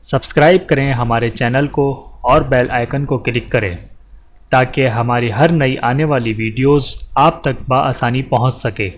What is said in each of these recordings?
Subscribe کریں ہمارے channel کو اور بیل آئیکن کو کلک کریں تاکہ ہماری ہر نئی آنے والی ویڈیوز آپ تک بآسانی پہنچ سکے۔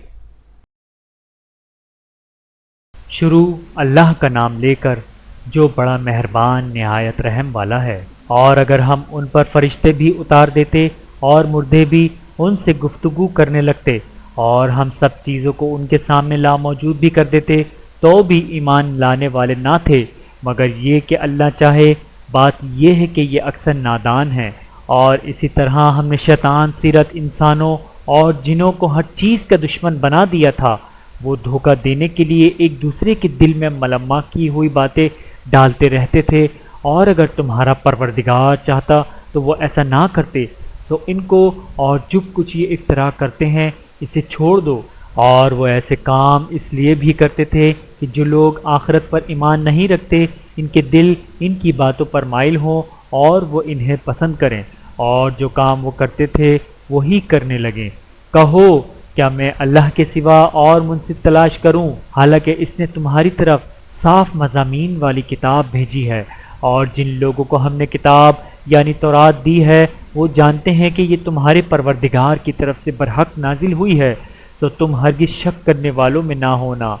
شروع اللہ کا نام لے کر جو بڑا مہربان نہایت رحم والا ہے۔ اور اگر ہم ان پر فرشتے بھی اتار دیتے اور مردے بھی ان سے گفتگو کرنے لگتے اور ہم سب چیزوں کو ان کے سامنے لاموجود بھی کر دیتے تو بھی ایمان لانے والے نہ تھے، مگر یہ کہ اللہ چاہے۔ بات یہ ہے کہ یہ اکثر نادان ہیں۔ اور اسی طرح ہم نے شیطان سیرت انسانوں اور جنوں کو ہر چیز کا دشمن بنا دیا تھا۔ وہ دھوکہ دینے کے لیے ایک دوسرے کے دل میں ملمہ کی ہوئی باتیں ڈالتے رہتے تھے، اور اگر تمہارا پروردگار چاہتا تو وہ ایسا نہ کرتے۔ تو ان کو اور جو کچھ یہ افترا کرتے ہیں اسے چھوڑ دو۔ اور وہ ایسے کام اس لیے بھی کرتے تھے کہ جو لوگ آخرت پر ایمان نہیں رکھتے ان کے دل ان کی باتوں پر مائل ہوں اور وہ انہیں پسند کریں، اور جو کام وہ کرتے تھے وہی کرنے لگیں۔ کہو کیا میں اللہ کے سوا اور منصف تلاش کروں، حالانکہ اس نے تمہاری طرف صاف مضامین والی کتاب بھیجی ہے، اور جن لوگوں کو ہم نے کتاب یعنی تورات دی ہے وہ جانتے ہیں کہ یہ تمہارے پروردگار کی طرف سے برحق نازل ہوئی ہے، تو تم ہرگز شک کرنے والوں میں نہ ہونا۔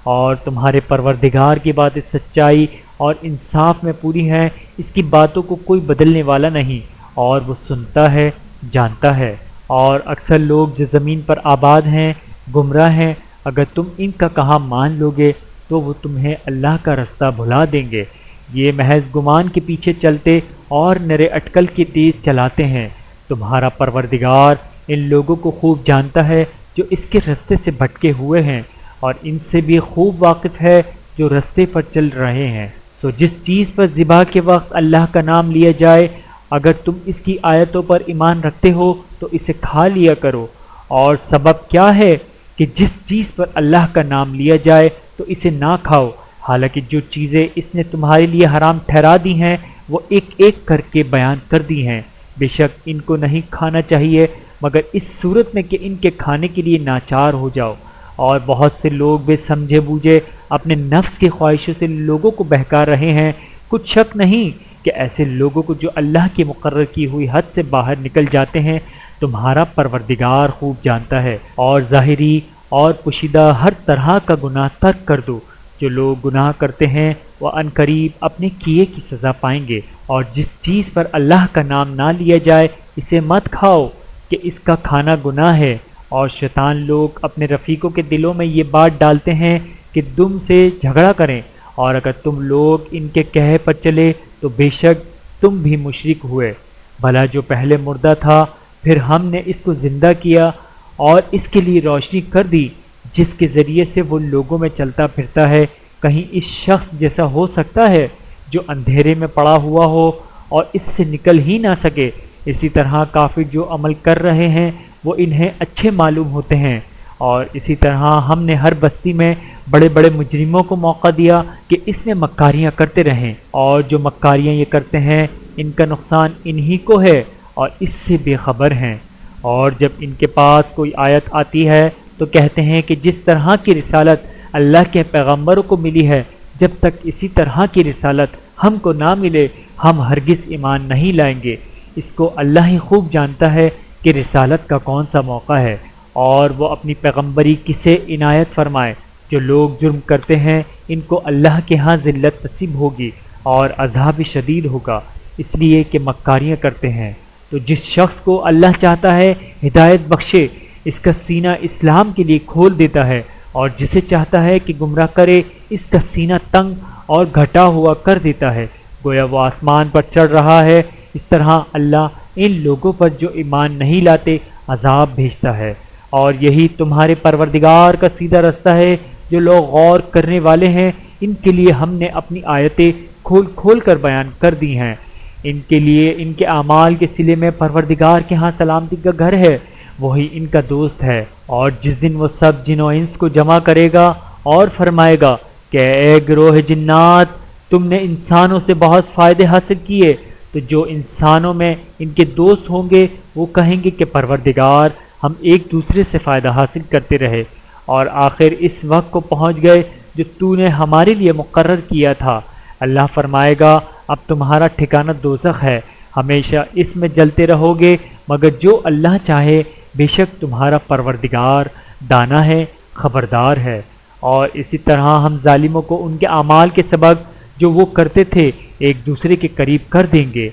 اور تمہارے پروردگار کی باتیں سچائی اور انصاف میں پوری ہیں، اس کی باتوں کو کوئی بدلنے والا نہیں، اور وہ سنتا ہے، جانتا ہے۔ اور اکثر لوگ جو زمین پر آباد ہیں گمراہ ہیں، اگر تم ان کا کہا مان لوگے تو وہ تمہیں اللہ کا رستہ بھلا دیں گے۔ یہ محض گمان کے پیچھے چلتے اور نرے اٹکل کی تیز چلاتے ہیں۔ تمہارا پروردگار ان لوگوں کو خوب جانتا ہے جو اس کے رستے سے بھٹکے ہوئے ہیں، اور ان سے بھی خوب واقف ہے جو رستے پر چل رہے ہیں۔ تو جس چیز پر ذبح کے وقت اللہ کا نام لیا جائے، اگر تم اس کی آیتوں پر ایمان رکھتے ہو تو اسے کھا لیا کرو۔ اور سبب کیا ہے کہ جس چیز پر اللہ کا نام لیا جائے تو اسے نہ کھاؤ، حالانکہ جو چیزیں اس نے تمہارے لیے حرام ٹھہرا دی ہیں وہ ایک ایک کر کے بیان کر دی ہیں۔ بے شک ان کو نہیں کھانا چاہیے مگر اس صورت میں کہ ان کے کھانے کے لیے ناچار ہو جاؤ۔ اور بہت سے لوگ بے سمجھے بوجھے اپنے نفس کی خواہشوں سے لوگوں کو بہکا رہے ہیں۔ کچھ شک نہیں کہ ایسے لوگوں کو جو اللہ کی مقرر کی ہوئی حد سے باہر نکل جاتے ہیں تمہارا پروردگار خوب جانتا ہے۔ اور ظاہری اور پوشیدہ ہر طرح کا گناہ ترک کر دو۔ جو لوگ گناہ کرتے ہیں وہ عنقریب اپنے کیے کی سزا پائیں گے۔ اور جس چیز پر اللہ کا نام نہ لیا جائے اسے مت کھاؤ کہ اس کا کھانا گناہ ہے۔ اور شیطان لوگ اپنے رفیقوں کے دلوں میں یہ بات ڈالتے ہیں کہ تم سے جھگڑا کریں، اور اگر تم لوگ ان کے کہے پر چلے تو بے شک تم بھی مشرک ہوئے۔ بھلا جو پہلے مردہ تھا پھر ہم نے اس کو زندہ کیا اور اس کے لیے روشنی کر دی، جس کے ذریعے سے وہ لوگوں میں چلتا پھرتا ہے، کہیں اس شخص جیسا ہو سکتا ہے جو اندھیرے میں پڑا ہوا ہو اور اس سے نکل ہی نہ سکے۔ اسی طرح کافر جو عمل کر رہے ہیں وہ انہیں اچھے معلوم ہوتے ہیں۔ اور اسی طرح ہم نے ہر بستی میں بڑے بڑے مجرموں کو موقع دیا کہ اس میں مکاریاں کرتے رہیں، اور جو مکاریاں یہ کرتے ہیں ان کا نقصان انہی کو ہے اور اس سے بے خبر ہیں۔ اور جب ان کے پاس کوئی آیت آتی ہے تو کہتے ہیں کہ جس طرح کی رسالت اللہ کے پیغمبروں کو ملی ہے، جب تک اسی طرح کی رسالت ہم کو نہ ملے ہم ہرگز ایمان نہیں لائیں گے۔ اس کو اللہ ہی خوب جانتا ہے کہ رسالت کا کون سا موقع ہے، اور وہ اپنی پیغمبری کسے عنایت فرمائے۔ جو لوگ جرم کرتے ہیں ان کو اللہ کے ہاں ذلت نصیب ہوگی اور عذاب شدید ہوگا، اس لیے کہ مکاریاں کرتے ہیں۔ تو جس شخص کو اللہ چاہتا ہے ہدایت بخشے، اس کا سینہ اسلام کے لیے کھول دیتا ہے، اور جسے چاہتا ہے کہ گمراہ کرے اس کا سینہ تنگ اور گھٹا ہوا کر دیتا ہے، گویا وہ آسمان پر چڑھ رہا ہے۔ اس طرح اللہ ان لوگوں پر جو ایمان نہیں لاتے عذاب بھیجتا ہے۔ اور یہی تمہارے پروردگار کا سیدھا رستہ ہے۔ جو لوگ غور کرنے والے ہیں ان کے لیے ہم نے اپنی آیتیں کھول کھول کر بیان کر دی ہیں۔ ان کے لیے ان کے اعمال کے صلے میں پروردگار کے ہاں سلامتی کا گھر ہے، وہی ان کا دوست ہے۔ اور جس دن وہ سب جن و انس کو جمع کرے گا اور فرمائے گا کہ اے گروہ جنات، تم نے انسانوں سے بہت فائدے حاصل کیے، تو جو انسانوں میں ان کے دوست ہوں گے وہ کہیں گے کہ پروردگار ہم ایک دوسرے سے فائدہ حاصل کرتے رہے، اور آخر اس وقت کو پہنچ گئے جو تو نے ہمارے لیے مقرر کیا تھا۔ اللہ فرمائے گا اب تمہارا ٹھکانہ دوزخ ہے، ہمیشہ اس میں جلتے رہو گے مگر جو اللہ چاہے، بے شک تمہارا پروردگار دانا ہے، خبردار ہے۔ اور اسی طرح ہم ظالموں کو ان کے اعمال کے سبب جو وہ کرتے تھے ایک دوسرے کے قریب کر دیں گے۔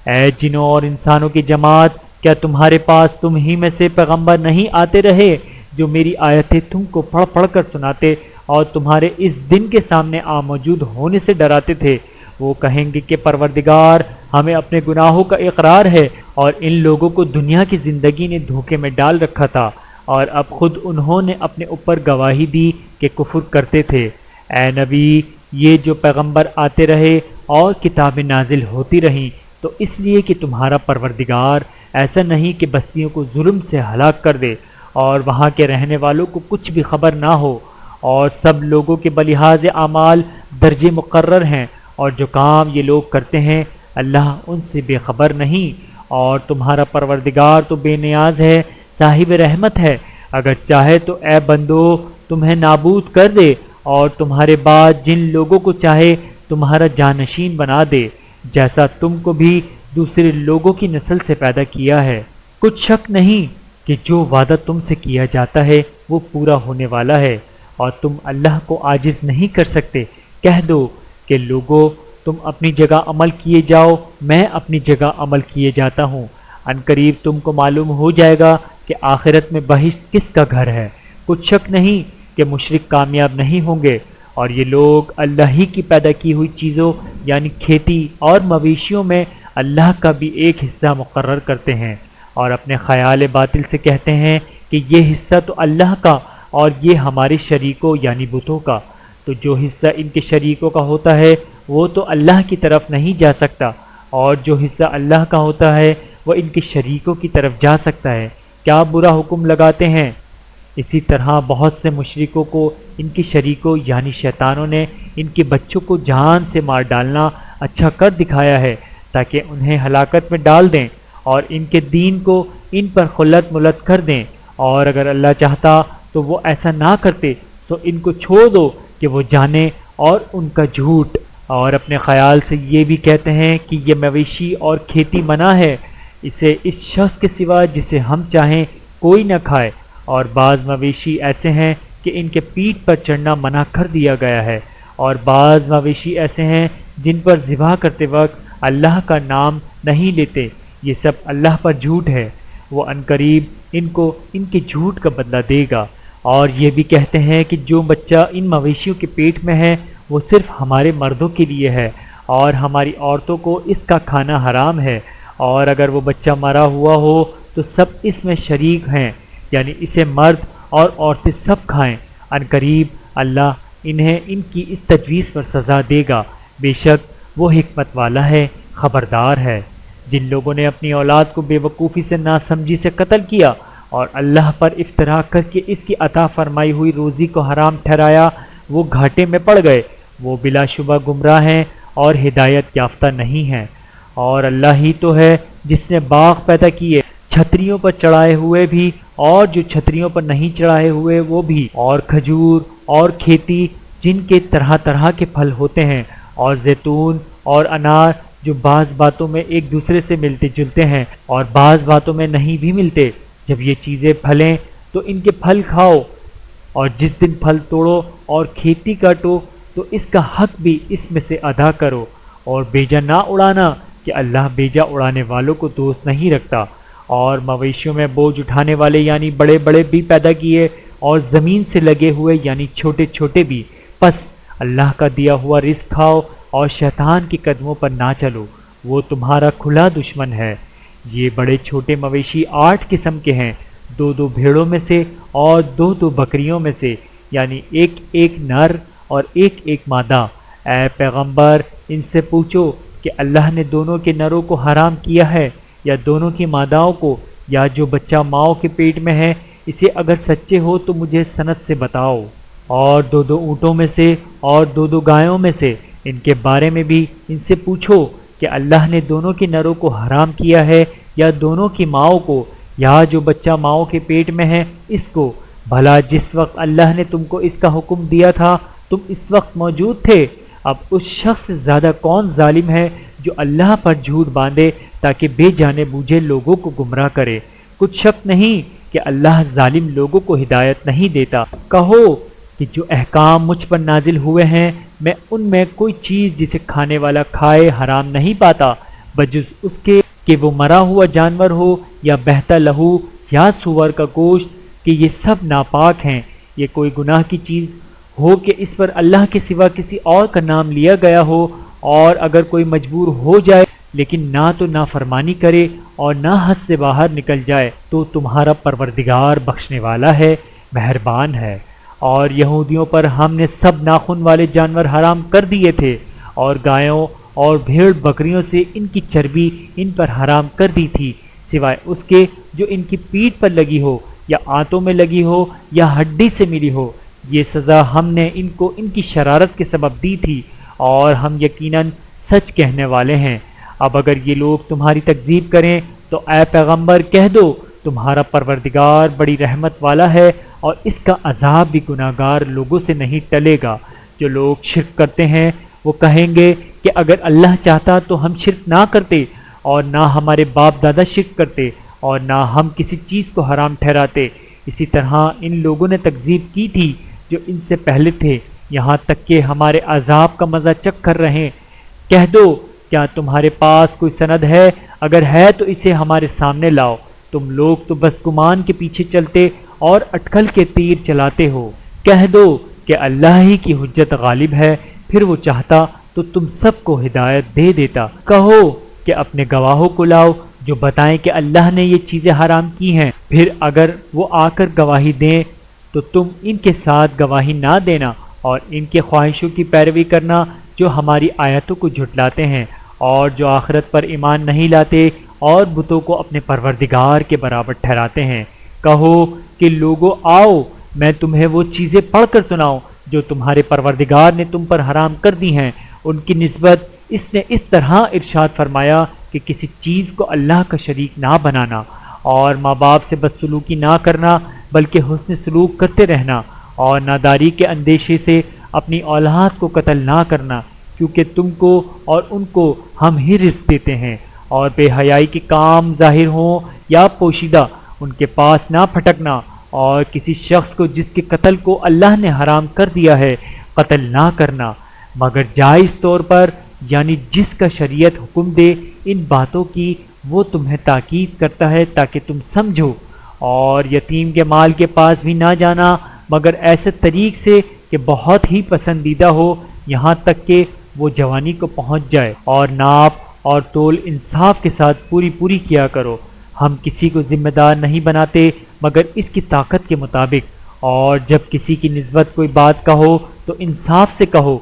اے جنوں اور انسانوں کی جماعت، کیا تمہارے پاس تم ہی میں سے پیغمبر نہیں آتے رہے جو میری آیتیں تم کو پڑھ پڑھ کر سناتے اور تمہارے اس دن کے سامنے موجود ہونے سے ڈراتے تھے؟ وہ کہیں گے کہ پروردگار، ہمیں اپنے گناہوں کا اقرار ہے اور ان لوگوں کو دنیا کی زندگی نے دھوکے میں ڈال رکھا تھا اور اب خود انہوں نے اپنے اوپر گواہی دی کہ کفر کرتے تھے۔ اے نبی، یہ جو پیغمبر آتے رہے اور کتابیں نازل ہوتی رہیں تو اس لیے کہ تمہارا پروردگار ایسا نہیں کہ بستیوں کو ظلم سے ہلاک کر دے اور وہاں کے رہنے والوں کو کچھ بھی خبر نہ ہو، اور سب لوگوں کے بلحاظ اعمال درجے مقرر ہیں، اور جو کام یہ لوگ کرتے ہیں اللہ ان سے بے خبر نہیں، اور تمہارا پروردگار تو بے نیاز ہے، صاحب رحمت ہے، اگر چاہے تو اے بندو تمہیں نابود کر دے اور تمہارے بعد جن لوگوں کو چاہے تمہارا جانشین بنا دے، جیسا تم کو بھی دوسرے لوگوں کی نسل سے پیدا کیا ہے۔ کچھ شک نہیں کہ جو وعدہ تم سے کیا جاتا ہے وہ پورا ہونے والا ہے، اور تم اللہ کو عاجز نہیں کر سکتے۔ کہہ دو کہ لوگو، تم اپنی جگہ عمل کیے جاؤ، میں اپنی جگہ عمل کیے جاتا ہوں، ان قریب تم کو معلوم ہو جائے گا کہ آخرت میں بہشت کس کا گھر ہے۔ کچھ شک نہیں کہ مشرک کامیاب نہیں ہوں گے، اور یہ لوگ اللہ ہی کی پیدا کی ہوئی چیزوں یعنی کھیتی اور مویشیوں میں اللہ کا بھی ایک حصہ مقرر کرتے ہیں، اور اپنے خیال باطل سے کہتے ہیں کہ یہ حصہ تو اللہ کا اور یہ ہمارے شریکوں یعنی بتوں کا، تو جو حصہ ان کے شریکوں کا ہوتا ہے وہ تو اللہ کی طرف نہیں جا سکتا، اور جو حصہ اللہ کا ہوتا ہے وہ ان کے شریکوں کی طرف جا سکتا ہے۔ کیا برا حکم لگاتے ہیں۔ اسی طرح بہت سے مشرکوں کو ان کے شریکوں یعنی شیطانوں نے ان کے بچوں کو جان سے مار ڈالنا اچھا کر دکھایا ہے تاکہ انہیں ہلاکت میں ڈال دیں اور ان کے دین کو ان پر خلط ملت کر دیں، اور اگر اللہ چاہتا تو وہ ایسا نہ کرتے، تو ان کو چھوڑ دو کہ وہ جانے اور ان کا جھوٹ، اور اپنے خیال سے یہ بھی کہتے ہیں کہ یہ مویشی اور کھیتی منع ہے، اسے اس شخص کے سوا جسے ہم چاہیں کوئی نہ کھائے، اور بعض مویشی ایسے ہیں کہ ان کے پیٹھ پر چڑھنا منع کر دیا گیا ہے، اور بعض مویشی ایسے ہیں جن پر ذبح کرتے وقت اللہ کا نام نہیں لیتے، یہ سب اللہ پر جھوٹ ہے، وہ عنقریب ان کو ان کے جھوٹ کا بدلہ دے گا۔ اور یہ بھی کہتے ہیں کہ جو بچہ ان مویشیوں کے پیٹ میں ہے وہ صرف ہمارے مردوں کے لیے ہے اور ہماری عورتوں کو اس کا کھانا حرام ہے، اور اگر وہ بچہ مرا ہوا ہو تو سب اس میں شریک ہیں، یعنی اسے مرد اور عورتیں سب کھائیں، عنقریب اللہ انہیں ان کی اس تجویز پر سزا دے گا، بے شک وہ حکمت والا ہے، خبردار ہے۔ جن لوگوں نے اپنی اولاد کو بے وقوفی سے ناسمجھی سے قتل کیا اور اللہ پر افترا کر کے اس کی عطا فرمائی ہوئی روزی کو حرام ٹھہرایا، وہ گھاٹے میں پڑ گئے، وہ بلا شبہ گمراہ ہیں اور ہدایت یافتہ نہیں ہیں۔ اور اللہ ہی تو ہے جس نے باغ پیدا کیے، چھتریوں پر چڑھائے ہوئے بھی اور جو چھتریوں پر نہیں چڑھائے ہوئے وہ بھی، اور کھجور اور کھیتی جن کے طرح طرح کے پھل ہوتے ہیں، اور زیتون اور انار جو بعض باتوں میں ایک دوسرے سے ملتے جلتے ہیں اور بعض باتوں میں نہیں بھی ملتے۔ جب یہ چیزیں پھلیں تو ان کے پھل کھاؤ، اور جس دن پھل توڑو اور کھیتی کاٹو تو اس کا حق بھی اس میں سے ادا کرو، اور بیجا نہ اڑانا کہ اللہ بیجا اڑانے والوں کو دوست نہیں رکھتا۔ اور مویشیوں میں بوجھ اٹھانے والے یعنی بڑے بڑے بھی پیدا کیے، اور زمین سے لگے ہوئے یعنی چھوٹے چھوٹے بھی، پس اللہ کا دیا ہوا رزق کھاؤ اور شیطان کے قدموں پر نہ چلو، وہ تمہارا کھلا دشمن ہے۔ یہ بڑے چھوٹے مویشی 8 قسم کے ہیں، 2 بھیڑوں میں سے اور 2 بکریوں میں سے، یعنی ایک نر اور ایک مادہ۔ اے پیغمبر، ان سے پوچھو کہ اللہ نے دونوں کے نروں کو حرام کیا ہے یا دونوں کی ماداؤں کو، یا جو بچہ ماؤں کے پیٹ میں ہے، اسے اگر سچے ہو تو مجھے سند سے بتاؤ۔ اور 2 اونٹوں میں سے اور 2 گایوں میں سے، ان کے بارے میں بھی ان سے پوچھو کہ اللہ نے دونوں کے نروں کو حرام کیا ہے یا دونوں کی ماؤں کو، یا جو بچہ ماؤں کے پیٹ میں ہے اس کو، بھلا جس وقت اللہ نے تم کو اس کا حکم دیا تھا تم اس وقت موجود تھے؟ اب اس شخص سے زیادہ کون ظالم ہے جو اللہ پر جھوٹ باندھے تاکہ بے جانے بوجھے لوگوں کو گمراہ کرے۔ کچھ شک نہیں کہ اللہ ظالم لوگوں کو ہدایت نہیں دیتا۔ کہو کہ جو احکام مجھ پر نازل ہوئے ہیں میں ان میں کوئی چیز جسے کھانے والا کھائے حرام نہیں پاتا بجز اس کے کہ وہ مرا ہوا جانور ہو یا بہتا لہو یا سور کا گوشت، کہ یہ سب ناپاک ہیں۔ یہ کوئی گناہ کی چیز ہو کہ اس پر اللہ کے سوا کسی اور کا نام لیا گیا ہو، اور اگر کوئی مجبور ہو جائے لیکن نہ تو نافرمانی کرے اور نہ حد سے باہر نکل جائے تو تمہارا پروردگار بخشنے والا ہے، مہربان ہے۔ اور یہودیوں پر ہم نے سب ناخن والے جانور حرام کر دیے تھے، اور گایوں اور بھیڑ بکریوں سے ان کی چربی ان پر حرام کر دی تھی، سوائے اس کے جو ان کی پیٹھ پر لگی ہو یا آنتوں میں لگی ہو یا ہڈی سے ملی ہو۔ یہ سزا ہم نے ان کو ان کی شرارت کے سبب دی تھی، اور ہم یقیناً سچ کہنے والے ہیں۔ اب اگر یہ لوگ تمہاری تکذیب کریں تو اے پیغمبر کہہ دو تمہارا پروردگار بڑی رحمت والا ہے، اور اس کا عذاب بھی گناہگار لوگوں سے نہیں ٹلے گا۔ جو لوگ شرک کرتے ہیں وہ کہیں گے کہ اگر اللہ چاہتا تو ہم شرک نہ کرتے، اور نہ ہمارے باپ دادا شرک کرتے، اور نہ ہم کسی چیز کو حرام ٹھہراتے۔ اسی طرح ان لوگوں نے تکذیب کی تھی جو ان سے پہلے تھے، یہاں تک کہ ہمارے عذاب کا مزہ چکھ کر رہے۔ کہہ دو کیا تمہارے پاس کوئی سند ہے؟ اگر ہے تو اسے ہمارے سامنے لاؤ۔ تم لوگ تو بس گمان کے پیچھے چلتے اور اٹکل کے تیر چلاتے ہو۔ کہہ دو کہ اللہ ہی کی حجت غالب ہے، پھر وہ چاہتا تو تم سب کو ہدایت دے دیتا۔ کہو کہ اپنے گواہوں کو لاؤ جو بتائیں کہ اللہ نے یہ چیزیں حرام کی ہیں، پھر اگر وہ آ کر گواہی دیں تو تم ان کے ساتھ گواہی نہ دینا اور ان کے خواہشوں کی پیروی کرنا جو ہماری آیتوں کو جھٹلاتے ہیں اور جو آخرت پر ایمان نہیں لاتے اور بتوں کو اپنے پروردگار کے برابر ٹھہراتے ہیں۔ کہو کہ لوگوں آؤ میں تمہیں وہ چیزیں پڑھ کر سناؤں جو تمہارے پروردگار نے تم پر حرام کر دی ہیں۔ ان کی نسبت اس نے اس طرح ارشاد فرمایا کہ کسی چیز کو اللہ کا شریک نہ بنانا، اور ماں باپ سے بدسلوکی نہ کرنا بلکہ حسن سلوک کرتے رہنا، اور ناداری کے اندیشے سے اپنی اولاد کو قتل نہ کرنا، کیونکہ تم کو اور ان کو ہم ہی رزق دیتے ہیں۔ اور بے حیائی کے کام ظاہر ہوں یا پوشیدہ ان کے پاس نہ پھٹکنا، اور کسی شخص کو جس کے قتل کو اللہ نے حرام کر دیا ہے قتل نہ کرنا مگر جائز طور پر، یعنی جس کا شریعت حکم دے ان باتوں کی وہ تمہیں تاکید کرتا ہے تاکہ تم سمجھو۔ اور یتیم کے مال کے پاس بھی نہ جانا مگر ایسے طریق سے کہ بہت ہی پسندیدہ ہو، یہاں تک کہ وہ جوانی کو پہنچ جائے، اور ناپ اور تول انصاف کے ساتھ پوری کیا کرو۔ ہم کسی کو ذمہ دار نہیں بناتے مگر اس کی طاقت کے مطابق، اور جب کسی کی نسبت کوئی بات کہو تو انصاف سے کہو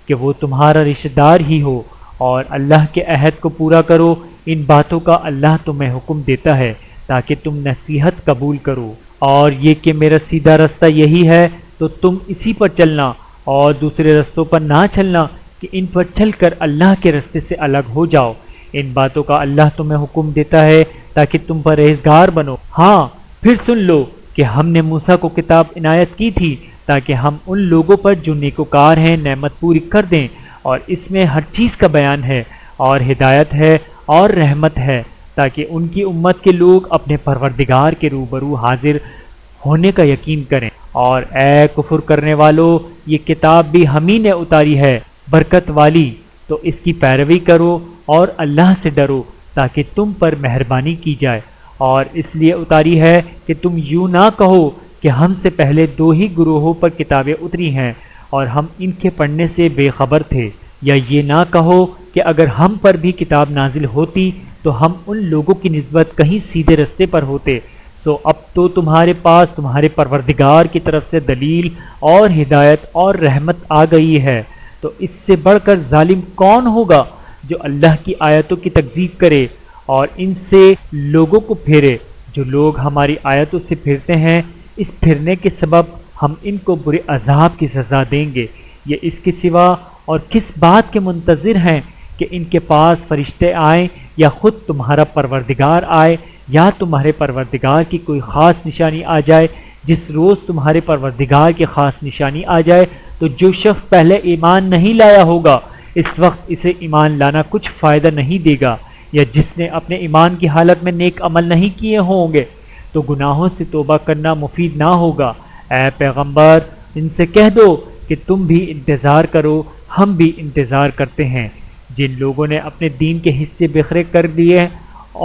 کہ وہ تمہارا رشتہ دار ہی ہو، اور اللہ کے عہد کو پورا کرو۔ ان باتوں کا اللہ تمہیں حکم دیتا ہے تاکہ تم نصیحت قبول کرو، اور یہ کہ میرا سیدھا رستہ یہی ہے تو تم اسی پر چلنا اور دوسرے رستوں پر نہ چلنا کہ ان پر چل کر اللہ کے رستے سے الگ ہو جاؤ۔ ان باتوں کا اللہ تمہیں حکم دیتا ہے تاکہ تم پرہیزگار بنو۔ ہاں پھر سن لو کہ ہم نے موسیٰ کو کتاب عنایت کی تھی تاکہ ہم ان لوگوں پر جو نیکوکار ہیں نعمت پوری کر دیں، اور اس میں ہر چیز کا بیان ہے اور ہدایت ہے اور رحمت ہے، تاکہ ان کی امت کے لوگ اپنے پروردگار کے روبرو حاضر ہونے کا یقین کریں۔ اور اے کفر کرنے والو، یہ کتاب بھی ہم ہی نے اتاری ہے برکت والی، تو اس کی پیروی کرو اور اللہ سے ڈرو تاکہ تم پر مہربانی کی جائے۔ اور اس لیے اتاری ہے کہ تم یوں نہ کہو کہ ہم سے پہلے 2 ہی گروہوں پر کتابیں اتری ہیں اور ہم ان کے پڑھنے سے بے خبر تھے، یا یہ نہ کہو کہ اگر ہم پر بھی کتاب نازل ہوتی تو ہم ان لوگوں کی نسبت کہیں سیدھے رستے پر ہوتے۔ تو اب تو تمہارے پاس تمہارے پروردگار کی طرف سے دلیل اور ہدایت اور رحمت آ گئی ہے، تو اس سے بڑھ کر ظالم کون ہوگا جو اللہ کی آیتوں کی تکذیب کرے اور ان سے لوگوں کو پھیرے۔ جو لوگ ہماری آیتوں سے پھرتے ہیں، اس پھرنے کے سبب ہم ان کو برے عذاب کی سزا دیں گے۔ یہ اس کے سوا اور کس بات کے منتظر ہیں کہ ان کے پاس فرشتے آئیں یا خود تمہارا پروردگار آئے، یا تمہارے پروردگار کی کوئی خاص نشانی آ جائے۔ جس روز تمہارے پروردگار کی خاص نشانی آ جائے تو جو شخص پہلے ایمان نہیں لایا ہوگا اس وقت اسے ایمان لانا کچھ فائدہ نہیں دے گا، یا جس نے اپنے ایمان کی حالت میں نیک عمل نہیں کیے ہوں گے تو گناہوں سے توبہ کرنا مفید نہ ہوگا۔ اے پیغمبر ان سے کہہ دو کہ تم بھی انتظار کرو، ہم بھی انتظار کرتے ہیں۔ جن لوگوں نے اپنے دین کے حصے بکھرے کر دیے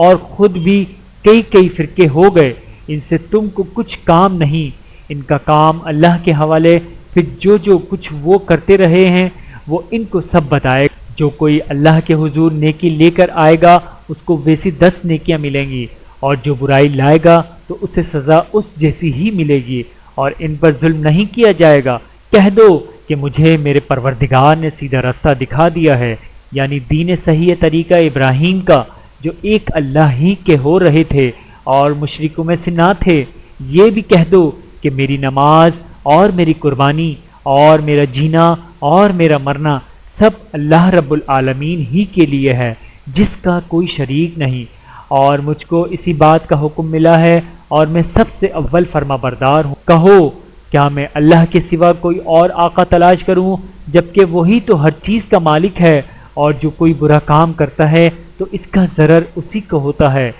اور خود بھی کئی فرقے ہو گئے، ان سے تم کو کچھ کام نہیں، ان کا کام اللہ کے حوالے، پھر جو کچھ وہ کرتے رہے ہیں وہ ان کو سب بتائے۔ جو کوئی اللہ کے حضور نیکی لے کر آئے گا اس کو ویسی 10 نیکیاں ملیں گی، اور جو برائی لائے گا تو اسے سزا اس جیسی ہی ملے گی، اور ان پر ظلم نہیں کیا جائے گا۔ کہہ دو کہ مجھے میرے پروردگار نے سیدھا راستہ دکھا دیا ہے، یعنی دین صحیح طریقہ ابراہیم کا، جو ایک اللہ ہی کے ہو رہے تھے اور مشرکوں میں سے نہ تھے۔ یہ بھی کہہ دو کہ میری نماز اور میری قربانی اور میرا جینا اور میرا مرنا سب اللہ رب العالمین ہی کے لیے ہے، جس کا کوئی شریک نہیں، اور مجھ کو اسی بات کا حکم ملا ہے اور میں سب سے اول فرما بردار ہوں۔ کہو کیا میں اللہ کے سوا کوئی اور آقا تلاش کروں، جبکہ وہی تو ہر چیز کا مالک ہے، اور جو کوئی برا کام کرتا ہے تو اس کا ضرر اسی کو ہوتا ہے،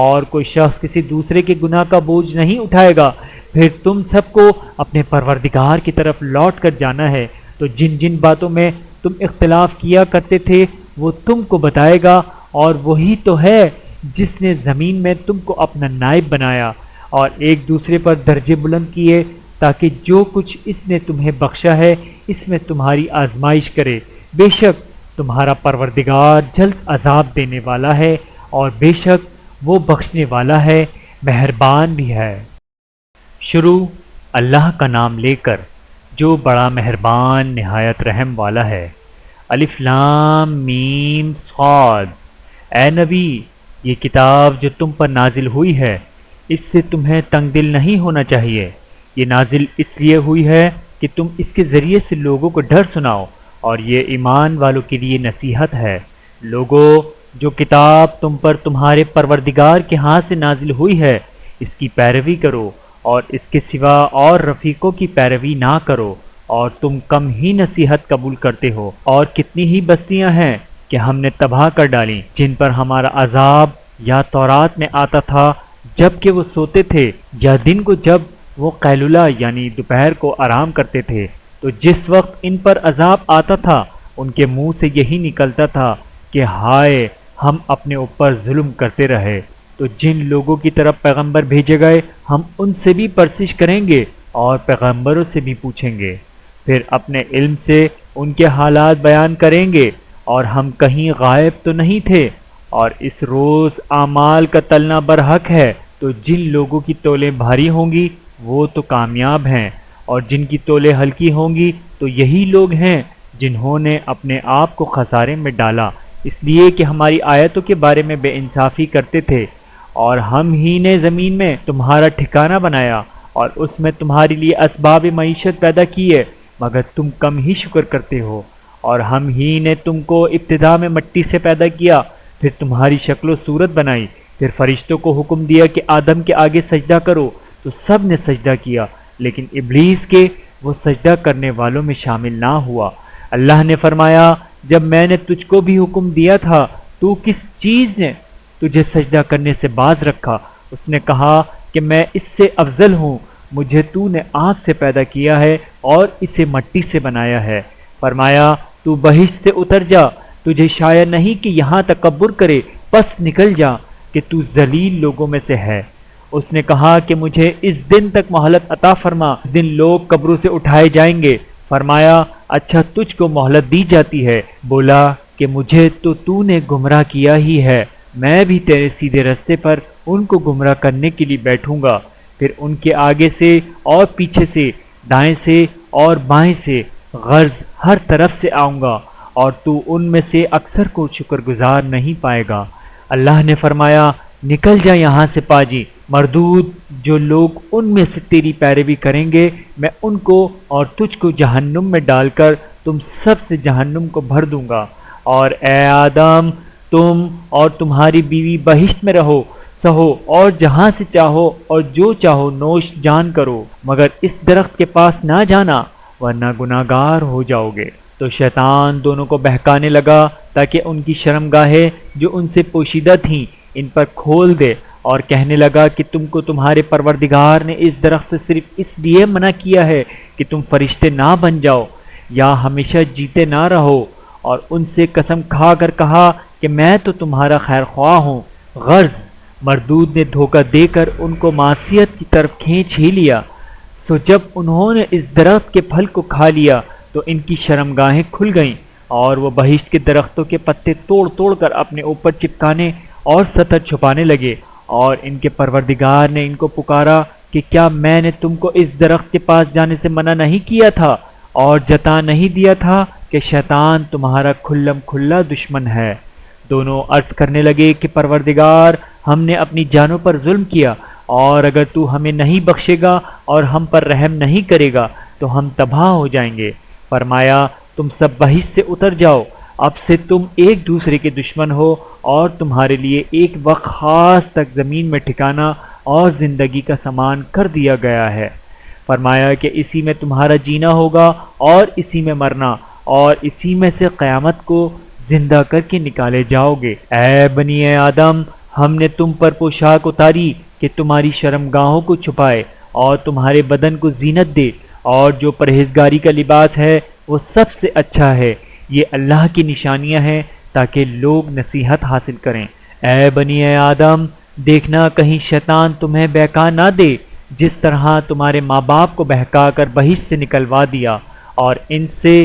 اور کوئی شخص کسی دوسرے کے گناہ کا بوجھ نہیں اٹھائے گا۔ پھر تم سب کو اپنے پروردگار کی طرف لوٹ کر جانا ہے، تو جن باتوں میں تم اختلاف کیا کرتے تھے وہ تم کو بتائے گا، اور وہی تو ہے جس نے زمین میں تم کو اپنا نائب بنایا اور ایک دوسرے پر درجے بلند کیے، تاکہ جو کچھ اس نے تمہیں بخشا ہے اس میں تمہاری آزمائش کرے۔ بے شک تمہارا پروردگار جلد عذاب دینے والا ہے، اور بے شک وہ بخشنے والا ہے، مہربان بھی ہے۔ شروع اللہ کا نام لے کر جو بڑا مہربان نہایت رحم والا ہے۔ الف لام میم صاد۔ اے نبی یہ کتاب جو تم پر نازل ہوئی ہے اس سے تمہیں تنگ دل نہیں ہونا چاہیے، یہ نازل اس لیے ہوئی ہے کہ تم اس کے ذریعے سے لوگوں کو ڈر سناؤ، اور یہ ایمان والوں کے لیے نصیحت ہے۔ لوگو جو کتاب تم پر تمہارے پروردگار کے ہاتھ سے نازل ہوئی ہے اس کی پیروی کرو، اور اس کے سوا اور رفیقوں کی پیروی نہ کرو، اور تم کم ہی نصیحت قبول کرتے ہو، اور کتنی ہی بستیاں ہیں کہ ہم نے تباہ کر ڈالیں جن پر ہمارا عذاب یا تورات میں آتا تھا جب کہ وہ سوتے تھے، یا دن کو جب وہ قیلولہ یعنی دوپہر کو آرام کرتے تھے، تو جس وقت ان پر عذاب آتا تھا ان کے منہ سے یہی نکلتا تھا کہ ہائے ہم اپنے اوپر ظلم کرتے رہے۔ تو جن لوگوں کی طرف پیغمبر بھیجے گئے ہم ان سے بھی پرسش کریں گے اور پیغمبروں سے بھی پوچھیں گے، پھر اپنے علم سے ان کے حالات بیان کریں گے، اور ہم کہیں غائب تو نہیں تھے۔ اور اس روز اعمال کا تلنا برحق ہے، تو جن لوگوں کی تولیں بھاری ہوں گی وہ تو کامیاب ہیں، اور جن کی تولیں ہلکی ہوں گی تو یہی لوگ ہیں جنہوں نے اپنے آپ کو خسارے میں ڈالا اس لیے کہ ہماری آیتوں کے بارے میں بے انصافی کرتے تھے۔ اور ہم ہی نے زمین میں تمہارا ٹھکانہ بنایا اور اس میں تمہارے لیے اسباب معیشت پیدا کیے، مگر تم کم ہی شکر کرتے ہو۔ اور ہم ہی نے تم کو ابتدا میں مٹی سے پیدا کیا، پھر تمہاری شکل و صورت بنائی، پھر فرشتوں کو حکم دیا کہ آدم کے آگے سجدہ کرو، تو سب نے سجدہ کیا، لیکن ابلیس کے وہ سجدہ کرنے والوں میں شامل نہ ہوا۔ اللہ نے فرمایا جب میں نے تجھ کو بھی حکم دیا تھا تو کس چیز نے تجھے سجدہ کرنے سے باز رکھا؟ اس نے کہا کہ میں اس سے افضل ہوں، مجھے تو نے آگ سے پیدا کیا ہے اور اسے مٹی سے بنایا ہے۔ فرمایا تو بہشت سے اتر جا، تجھے شاید نہیں کہ یہاں تکبر کرے، پس نکل جا کہ تو ذلیل لوگوں میں سے ہے۔ اس نے کہا کہ مجھے اس دن تک مہلت عطا فرما، اس دن لوگ قبروں سے اٹھائے جائیں گے۔ فرمایا اچھا تجھ کو مہلت دی جاتی ہے۔ بولا کہ مجھے تو نے گمراہ کیا ہی ہے، میں بھی تیرے سیدھے رستے پر ان کو گمراہ کرنے کے لیے بیٹھوں گا، پھر ان کے آگے سے اور پیچھے سے، دائیں سے اور بائیں سے، غرض ہر طرف سے آؤں گا، اور تو ان میں سے اکثر کو شکر گزار نہیں پائے گا۔ اللہ نے فرمایا نکل جا یہاں سے پاجی مردود، جو لوگ ان میں سے تیری پیروی کریں گے میں ان کو اور تجھ کو جہنم میں ڈال کر تم سب سے جہنم کو بھر دوں گا، اور اے آدم تم اور تمہاری بیوی بہشت میں رہو، سہو اور جہاں سے چاہو اور جو چاہو نوش جان کرو، مگر اس درخت کے پاس نہ جانا، ورنہ گناہگار ہو جاؤ گے۔ تو شیطان دونوں کو بہکانے لگا تاکہ ان کی شرمگاہیں جو ان سے پوشیدہ تھیں ان پر کھول دے، اور کہنے لگا کہ تم کو تمہارے پروردگار نے اس درخت سے صرف اس لیے منع کیا ہے کہ تم فرشتے نہ بن جاؤ یا ہمیشہ جیتے نہ رہو، اور ان سے قسم کھا کر کہا کہ میں تو تمہارا خیر خواہ ہوں۔ غرض مردود نے دھوکہ دے کر ان کو معصیت کی طرف کھینچ ہی لیا۔ تو جب انہوں نے اس درخت کے پھل کو کھا لیا تو ان کی شرمگاہیں کھل گئیں، اور وہ بہشت کے درختوں کے پتے توڑ توڑ کر اپنے اوپر چپکانے اور سطر چھپانے لگے، اور ان کے پروردگار نے ان کو پکارا کہ کیا میں نے تم کو اس درخت کے پاس جانے سے منع نہیں کیا تھا اور جتا نہیں دیا تھا کہ شیطان تمہارا کھلم کھلا دشمن ہے؟ دونوں عرض کرنے لگے کہ پروردگار، ہم نے اپنی جانوں پر ظلم کیا، اور اگر تو ہمیں نہیں بخشے گا اور ہم پر رحم نہیں کرے گا تو ہم تباہ ہو جائیں گے۔ فرمایا تم سب بہشت سے اتر جاؤ، اب سے تم ایک دوسرے کے دشمن ہو، اور تمہارے لیے ایک وقت خاص تک زمین میں ٹھکانہ اور زندگی کا سامان کر دیا گیا ہے۔ فرمایا کہ اسی میں تمہارا جینا ہوگا اور اسی میں مرنا، اور اسی میں سے قیامت کو زندہ کر کے نکالے جاؤ گے۔ اے بنی آدم، ہم نے تم پر پوشاک اتاری کہ تمہاری شرمگاہوں کو چھپائے اور تمہارے بدن کو زینت دے، اور جو پرہیزگاری کا لباس ہے وہ سب سے اچھا ہے۔ یہ اللہ کی نشانیاں ہیں تاکہ لوگ نصیحت حاصل کریں۔ اے بنی آدم، دیکھنا کہیں شیطان تمہیں بہکا نہ دے، جس طرح تمہارے ماں باپ کو بہکا کر بہشت سے نکلوا دیا اور ان سے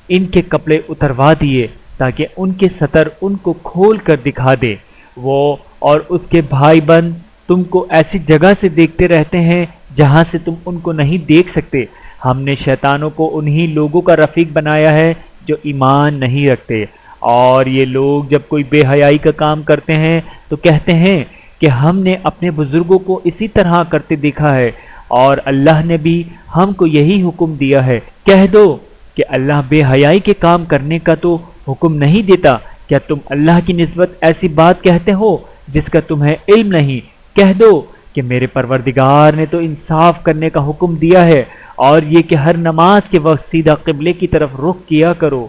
ان کے کپڑے اتروا دیے تاکہ ان کے ستر ان کو کھول کر دکھا دے۔ وہ اور اس کے بھائی بند تم کو ایسی جگہ سے دیکھتے رہتے ہیں جہاں سے تم ان کو نہیں دیکھ سکتے۔ ہم نے شیطانوں کو انہی لوگوں کا رفیق بنایا ہے جو ایمان نہیں رکھتے، اور یہ لوگ جب کوئی بے حیائی کا کام کرتے ہیں تو کہتے ہیں کہ ہم نے اپنے بزرگوں کو اسی طرح کرتے دیکھا ہے، اور اللہ نے بھی ہم کو یہی حکم دیا ہے۔ کہہ دو کہ اللہ بے حیائی کے کام کرنے کا تو حکم نہیں دیتا، کیا تم اللہ کی نسبت ایسی بات کہتے ہو جس کا تمہیں علم نہیں؟ کہہ دو کہ میرے پروردگار نے تو انصاف کرنے کا حکم دیا ہے، اور یہ کہ ہر نماز کے وقت سیدھا قبلے کی طرف رخ کیا کرو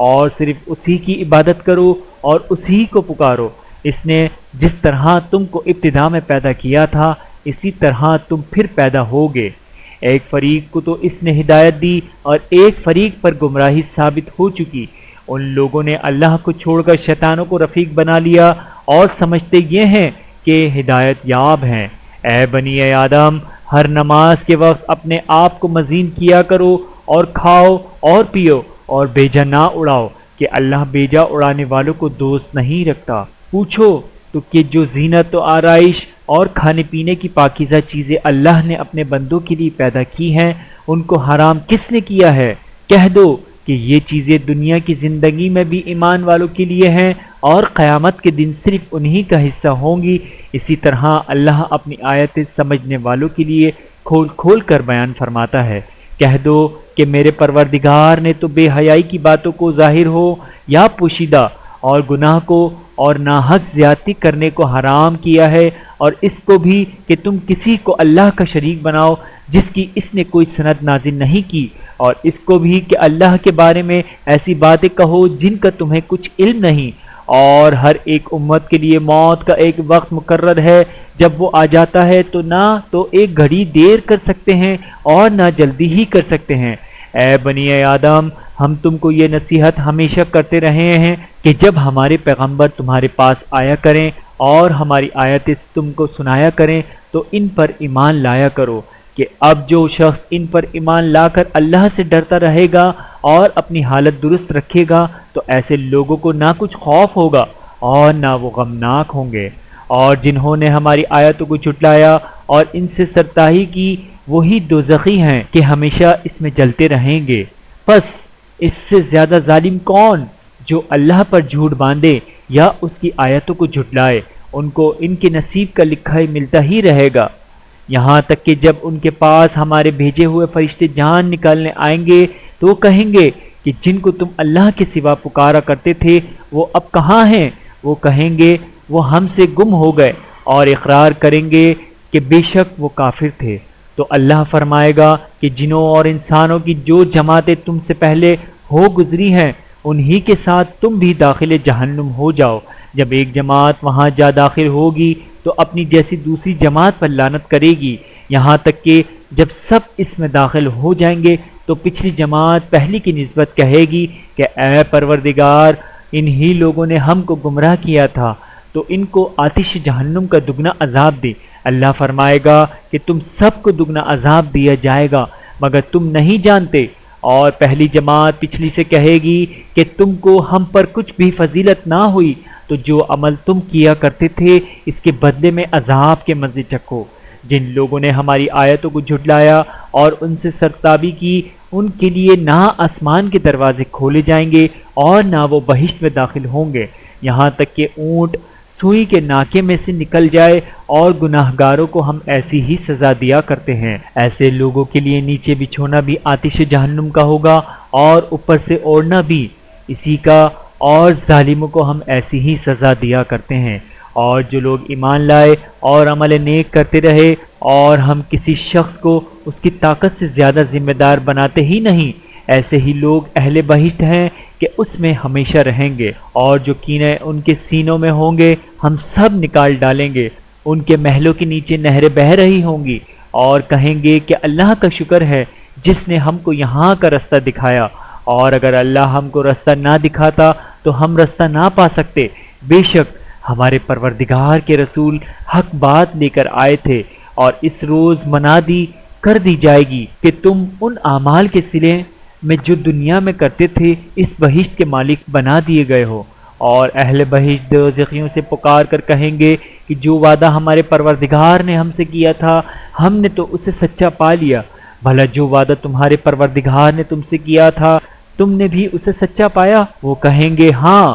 اور صرف اسی کی عبادت کرو اور اسی کو پکارو۔ اس نے جس طرح تم کو ابتدا میں پیدا کیا تھا اسی طرح تم پھر پیدا ہوگے۔ ایک فریق کو تو اس نے ہدایت دی اور ایک فریق پر گمراہی ثابت ہو چکی۔ ان لوگوں نے اللہ کو چھوڑ کر شیطانوں کو رفیق بنا لیا اور سمجھتے یہ ہیں کہ ہدایت یاب ہیں۔ اے بنی آدم، ہر نماز کے وقت اپنے آپ کو مزین کیا کرو اور کھاؤ اور پیو اور بیجا نہ اڑاؤ کہ اللہ بیجا اڑانے والوں کو دوست نہیں رکھتا۔ پوچھو تو کہ جو زینت و آرائش اور کھانے پینے کی پاکیزہ چیزیں اللہ نے اپنے بندوں کے لیے پیدا کی ہیں ان کو حرام کس نے کیا ہے؟ کہہ دو کہ یہ چیزیں دنیا کی زندگی میں بھی ایمان والوں کے لیے ہیں اور قیامت کے دن صرف انہی کا حصہ ہوں گی۔ اسی طرح اللہ اپنی آیتیں سمجھنے والوں کے لیے کھول کھول کر بیان فرماتا ہے۔ کہہ دو کہ میرے پروردگار نے تو بے حیائی کی باتوں کو ظاہر ہو یا پوشیدہ اور گناہ کو اور ناحق زیادتی کرنے کو حرام کیا ہے، اور اس کو بھی کہ تم کسی کو اللہ کا شریک بناؤ جس کی اس نے کوئی سند نازل نہیں کی، اور اس کو بھی کہ اللہ کے بارے میں ایسی باتیں کہو جن کا تمہیں کچھ علم نہیں، اور ہر ایک امت کے لیے موت کا ایک وقت مقرر ہے، جب وہ آ جاتا ہے تو نہ تو ایک گھڑی دیر کر سکتے ہیں اور نہ جلدی ہی کر سکتے ہیں۔ اے بنی آدم، ہم تم کو یہ نصیحت ہمیشہ کرتے رہے ہیں کہ جب ہمارے پیغمبر تمہارے پاس آیا کریں اور ہماری آیتیں تم کو سنایا کریں تو ان پر ایمان لایا کرو، کہ اب جو شخص ان پر ایمان لا کر اللہ سے ڈرتا رہے گا اور اپنی حالت درست رکھے گا تو ایسے لوگوں کو نہ کچھ خوف ہوگا اور نہ وہ غمناک ہوں گے، اور جنہوں نے ہماری آیتوں کو جھٹلایا اور ان سے سرتاحی کی وہی دوزخی ہیں کہ ہمیشہ اس میں جلتے رہیں گے۔ پس اس سے زیادہ ظالم کون جو اللہ پر جھوٹ باندھے یا اس کی آیتوں کو جھٹلائے؟ ان کو ان کے نصیب کا لکھا ہی ملتا ہی رہے گا، یہاں تک کہ جب ان کے پاس ہمارے بھیجے ہوئے فرشتے جان نکالنے آئیں گے تو وہ کہیں گے کہ جن کو تم اللہ کے سوا پکارا کرتے تھے وہ اب کہاں ہیں؟ وہ کہیں گے وہ ہم سے گم ہو گئے، اور اقرار کریں گے کہ بے شک وہ کافر تھے۔ تو اللہ فرمائے گا کہ جنوں اور انسانوں کی جو جماعتیں تم سے پہلے ہو گزری ہیں انہی کے ساتھ تم بھی داخل جہنم ہو جاؤ۔ جب ایک جماعت وہاں جا داخل ہوگی تو اپنی جیسی دوسری جماعت پر لعنت کرے گی، یہاں تک کہ جب سب اس میں داخل ہو جائیں گے تو پچھلی جماعت پہلی کی نسبت کہے گی کہ اے پروردگار، انہی لوگوں نے ہم کو گمراہ کیا تھا تو ان کو آتش جہنم کا دگنا عذاب دے۔ اللہ فرمائے گا کہ تم سب کو دگنا عذاب دیا جائے گا مگر تم نہیں جانتے۔ اور پہلی جماعت پچھلی سے کہے گی کہ تم کو ہم پر کچھ بھی فضیلت نہ ہوئی تو جو عمل تم کیا کرتے تھے اس کے بدلے میں عذاب کے مزے چکھو۔ جن لوگوں نے ہماری آیتوں کو جھٹلایا اور ان سے سرتابی کی ان کے لیے نہ آسمان کے دروازے کھولے جائیں گے اور نہ وہ بہشت میں داخل ہوں گے، یہاں تک کہ اونٹ سوئی کے ناکے میں سے نکل جائے، اور گناہگاروں کو ہم ایسی ہی سزا دیا کرتے ہیں۔ ایسے لوگوں کے لیے نیچے بچھونا بھی آتش جہنم کا ہوگا اور اوپر سے اوڑھنا بھی اسی کا، اور ظالموں کو ہم ایسی ہی سزا دیا کرتے ہیں۔ اور جو لوگ ایمان لائے اور عمل نیک کرتے رہے اور ہم کسی شخص کو اس کی طاقت سے زیادہ ذمہ دار بناتے ہی نہیں، ایسے ہی لوگ اہل بہشت ہیں کہ اس میں ہمیشہ رہیں گے، اور جو کینے ان کے سینوں میں ہوں گے ہم سب نکال ڈالیں گے۔ ان کے محلوں کے نیچے نہریں بہہ رہی ہوں گی اور کہیں گے کہ اللہ کا شکر ہے جس نے ہم کو یہاں کا رستہ دکھایا، اور اگر اللہ ہم کو رستہ نہ دکھاتا تو ہم رستہ نہ پا سکتے۔ بے شک ہمارے پروردگار کے رسول حق بات لے کر آئے تھے، اور اس روز منادی کر دی جائے گی کہ تم ان اعمال کے صلے میں جو دنیا میں کرتے تھے اس بہشت کے مالک بنا دیے گئے ہو۔ اور اہل بہشت دوزخیوں سے پکار کر کہیں گے کہ جو وعدہ ہمارے پروردگار نے ہم سے کیا تھا ہم نے تو اسے سچا پا لیا، بھلا جو وعدہ تمہارے پروردگار نے تم سے کیا تھا تم نے بھی اسے سچا پایا؟ وہ کہیں گے ہاں۔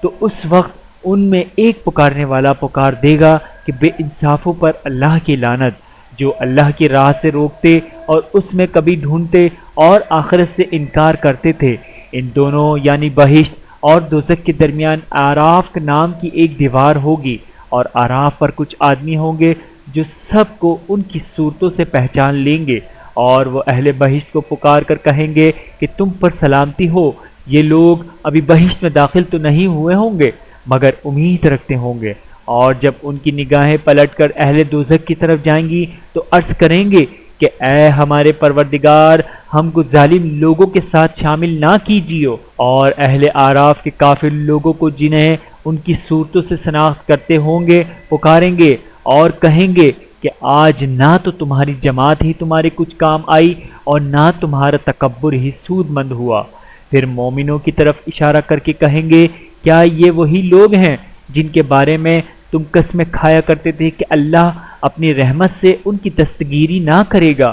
تو اس وقت ان میں ایک پکارنے والا پکار دے گا کہ بے انصافوں پر اللہ کی لعنت، جو اللہ کی راہ سے روکتے اور اس میں کبھی ڈھونڈتے اور آخرت سے انکار کرتے تھے۔ ان دونوں یعنی بہشت اور دوزخ کے درمیان آراف نام کی ایک دیوار ہوگی، اور آراف پر کچھ آدمی ہوں گے جو سب کو ان کی صورتوں سے پہچان لیں گے، اور وہ اہل بہشت کو پکار کر کہیں گے کہ تم پر سلامتی ہو، یہ لوگ ابھی بہشت میں داخل تو نہیں ہوئے ہوں گے مگر امید رکھتے ہوں گے۔ اور جب ان کی نگاہیں پلٹ کر اہل دوزخ کی طرف جائیں گی تو عرض کریں گے کہ اے ہمارے پروردگار، ہم کو ظالم لوگوں کے ساتھ شامل نہ کیجیو۔ اور اہل آراف کے کافر لوگوں کو جنہیں ان کی صورتوں سے شناخت کرتے ہوں گے پکاریں گے اور کہیں گے کہ آج نہ تو تمہاری جماعت ہی تمہارے کچھ کام آئی اور نہ تمہارا تکبر ہی سود مند ہوا۔ پھر مومنوں کی طرف اشارہ کر کے کہیں گے کیا یہ وہی لوگ ہیں جن کے بارے میں تم قسمیں کھایا کرتے تھے کہ اللہ اپنی رحمت سے ان کی دستگیری نہ کرے گا؟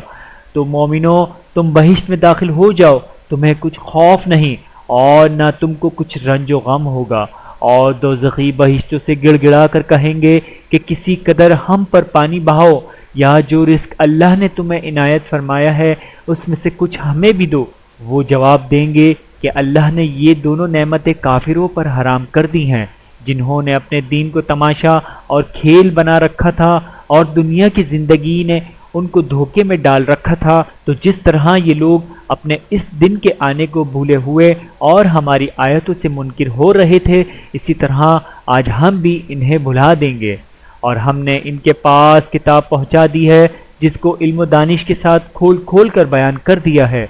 تو مومنوں تم بہشت میں داخل ہو جاؤ، تمہیں کچھ خوف نہیں اور نہ تم کو کچھ رنج و غم ہوگا۔ اور دوزخی بہشتوں سے گڑ گڑا کر کہیں گے کہ کسی قدر ہم پر پانی بہاؤ، یا جو رزق اللہ نے تمہیں عنایت فرمایا ہے اس میں سے کچھ ہمیں بھی دو۔ وہ جواب دیں گے کہ اللہ نے یہ دونوں نعمتیں کافروں پر حرام کر دی ہیں جنہوں نے اپنے دین کو تماشا اور کھیل بنا رکھا تھا، اور دنیا کی زندگی نے ان کو دھوکے میں ڈال رکھا تھا۔ تو جس طرح یہ لوگ اپنے اس دن کے آنے کو بھولے ہوئے اور ہماری آیتوں سے منکر ہو رہے تھے، اسی طرح آج ہم بھی انہیں بھلا دیں گے۔ اور ہم نے ان کے پاس کتاب پہنچا دی ہے جس کو علم و دانش کے ساتھ کھول کھول کر بیان کر دیا ہے،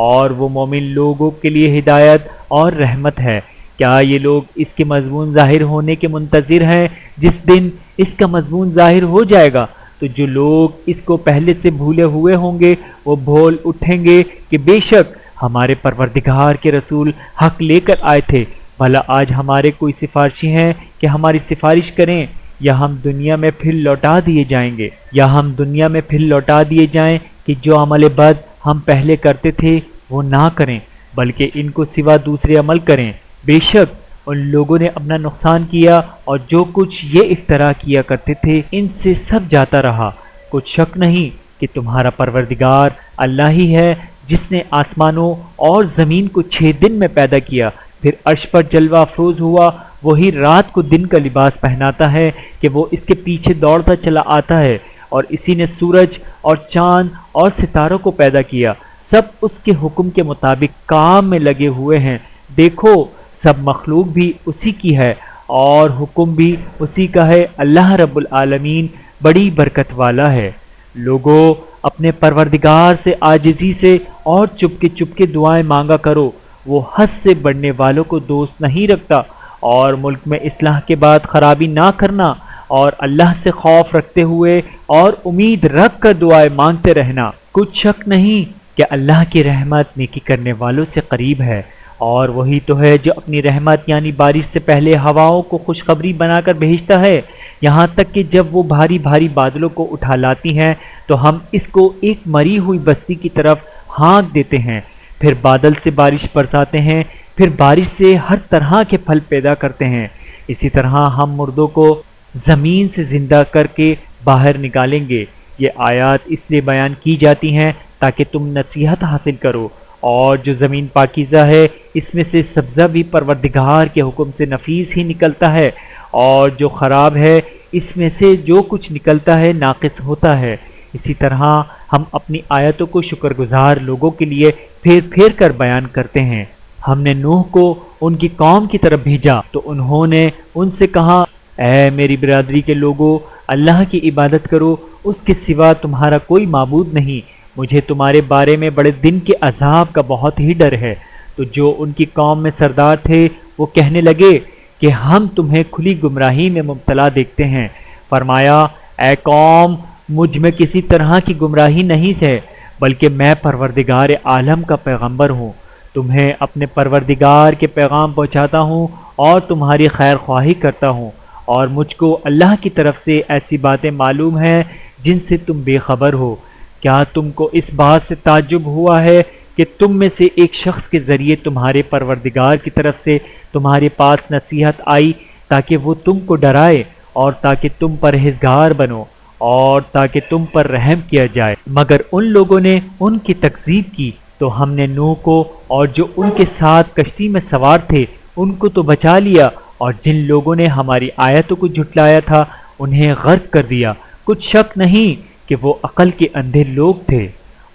اور وہ مومن لوگوں کے لیے ہدایت اور رحمت ہے۔ کیا یہ لوگ اس کے مضمون ظاہر ہونے کے منتظر ہیں؟ جس دن اس کا مضمون ظاہر ہو جائے گا تو جو لوگ اس کو پہلے سے بھولے ہوئے ہوں گے وہ بول اٹھیں گے کہ بے شک ہمارے پروردگار کے رسول حق لے کر آئے تھے، بھلا آج ہمارے کوئی سفارشی ہیں کہ ہماری سفارش کریں، یا ہم دنیا میں پھر لوٹا دیے جائیں کہ جو عمل بد ہم پہلے کرتے تھے وہ نہ کریں بلکہ ان کو سوا دوسرے عمل کریں۔ بے شک ان لوگوں نے اپنا نقصان کیا اور جو کچھ یہ افترا کیا کرتے تھے ان سے سب جاتا رہا۔ کچھ شک نہیں کہ تمہارا پروردگار اللہ ہی ہے جس نے آسمانوں اور زمین کو 6 دن میں پیدا کیا، پھر عرش پر جلوہ افروز ہوا۔ وہی رات کو دن کا لباس پہناتا ہے کہ وہ اس کے پیچھے دوڑتا چلا آتا ہے، اور اسی نے سورج اور چاند اور ستاروں کو پیدا کیا، سب اس کے حکم کے مطابق کام میں لگے ہوئے ہیں۔ دیکھو سب مخلوق بھی اسی کی ہے اور حکم بھی اسی کا ہے۔ اللہ رب العالمین بڑی برکت والا ہے۔ لوگوں اپنے پروردگار سے عاجزی سے اور چپکے دعائیں مانگا کرو، وہ حد سے بڑھنے والوں کو دوست نہیں رکھتا، اور ملک میں اصلاح کے بعد خرابی نہ کرنا، اور اللہ سے خوف رکھتے ہوئے اور امید رکھ کر دعائیں مانگتے رہنا۔ کچھ شک نہیں کہ اللہ کی رحمت نیکی کرنے والوں سے قریب ہے، اور وہی تو ہے جو اپنی رحمت یعنی بارش سے پہلے ہواؤں کو خوشخبری بنا کر بھیجتا ہے، یہاں تک کہ جب وہ بھاری بادلوں کو اٹھا لاتی ہیں تو ہم اس کو ایک مری ہوئی بستی کی طرف ہانک دیتے ہیں، پھر بادل سے بارش برساتے ہیں، پھر بارش سے ہر طرح کے پھل پیدا کرتے ہیں۔ اسی طرح ہم مردوں کو زمین سے زندہ کر کے باہر نکالیں گے۔ یہ آیات اس لیے بیان کی جاتی ہیں تاکہ تم نصیحت حاصل کرو، اور جو زمین پاکیزہ ہے اس میں سے سبزہ بھی پروردگار کے حکم سے نفیس ہی نکلتا ہے، اور جو خراب ہے اس میں سے جو کچھ نکلتا ہے ناقص ہوتا ہے۔ اسی طرح ہم اپنی آیتوں کو شکر گزار لوگوں کے لیے پھیر کر بیان کرتے ہیں۔ ہم نے نوح کو ان کی قوم کی طرف بھیجا تو انہوں نے ان سے کہا، اے میری برادری کے لوگوں، اللہ کی عبادت کرو، اس کے سوا تمہارا کوئی معبود نہیں، مجھے تمہارے بارے میں بڑے دن کے عذاب کا بہت ہی ڈر ہے۔ تو جو ان کی قوم میں سردار تھے وہ کہنے لگے کہ ہم تمہیں کھلی گمراہی میں مبتلا دیکھتے ہیں۔ فرمایا، اے قوم، مجھ میں کسی طرح کی گمراہی نہیں ہے، بلکہ میں پروردگار عالم کا پیغمبر ہوں، تمہیں اپنے پروردگار کے پیغام پہنچاتا ہوں اور تمہاری خیر خواہی کرتا ہوں، اور مجھ کو اللہ کی طرف سے ایسی باتیں معلوم ہیں جن سے تم بے خبر ہو۔ کیا تم کو اس بات سے تعجب ہوا ہے کہ تم میں سے ایک شخص کے ذریعے تمہارے پروردگار کی طرف سے تمہارے پاس نصیحت آئی تاکہ وہ تم کو ڈرائے اور تاکہ تم پرہیزگار بنو اور تاکہ تم پر رحم کیا جائے؟ مگر ان لوگوں نے ان کی تکذیب کی تو ہم نے نوح کو اور جو ان کے ساتھ کشتی میں سوار تھے ان کو تو بچا لیا، اور جن لوگوں نے ہماری آیتوں کو جھٹلایا تھا انہیں غرق کر دیا۔ کچھ شک نہیں کہ وہ عقل کے اندھے لوگ تھے۔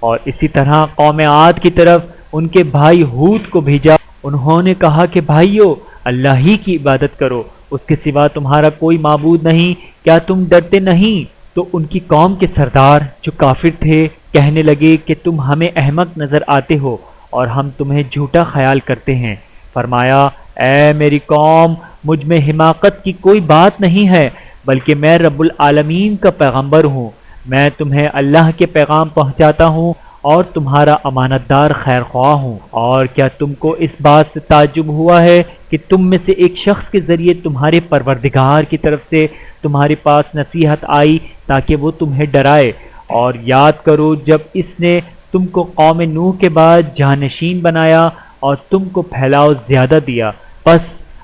اور اسی طرح قوم عاد کی طرف ان کے بھائی ہود کو بھیجا، انہوں نے کہا کہ بھائیو، اللہ ہی کی عبادت کرو، اس کے سوا تمہارا کوئی معبود نہیں، کیا تم ڈرتے نہیں؟ تو ان کی قوم کے سردار جو کافر تھے کہنے لگے کہ تم ہمیں احمق نظر آتے ہو اور ہم تمہیں جھوٹا خیال کرتے ہیں۔ فرمایا، اے میری قوم، مجھ میں حماقت کی کوئی بات نہیں ہے، بلکہ میں رب العالمین کا پیغمبر ہوں، میں تمہیں اللہ کے پیغام پہنچاتا ہوں اور تمہارا امانت دار خیر خواہ ہوں۔ اور کیا تم کو اس بات سے تعجب ہوا ہے کہ تم میں سے ایک شخص کے ذریعے تمہارے پروردگار کی طرف سے تمہارے پاس نصیحت آئی تاکہ وہ تمہیں ڈرائے؟ اور یاد کرو جب اس نے تم کو قوم نوح کے بعد جانشین بنایا اور تم کو پھیلاؤ زیادہ دیا، پس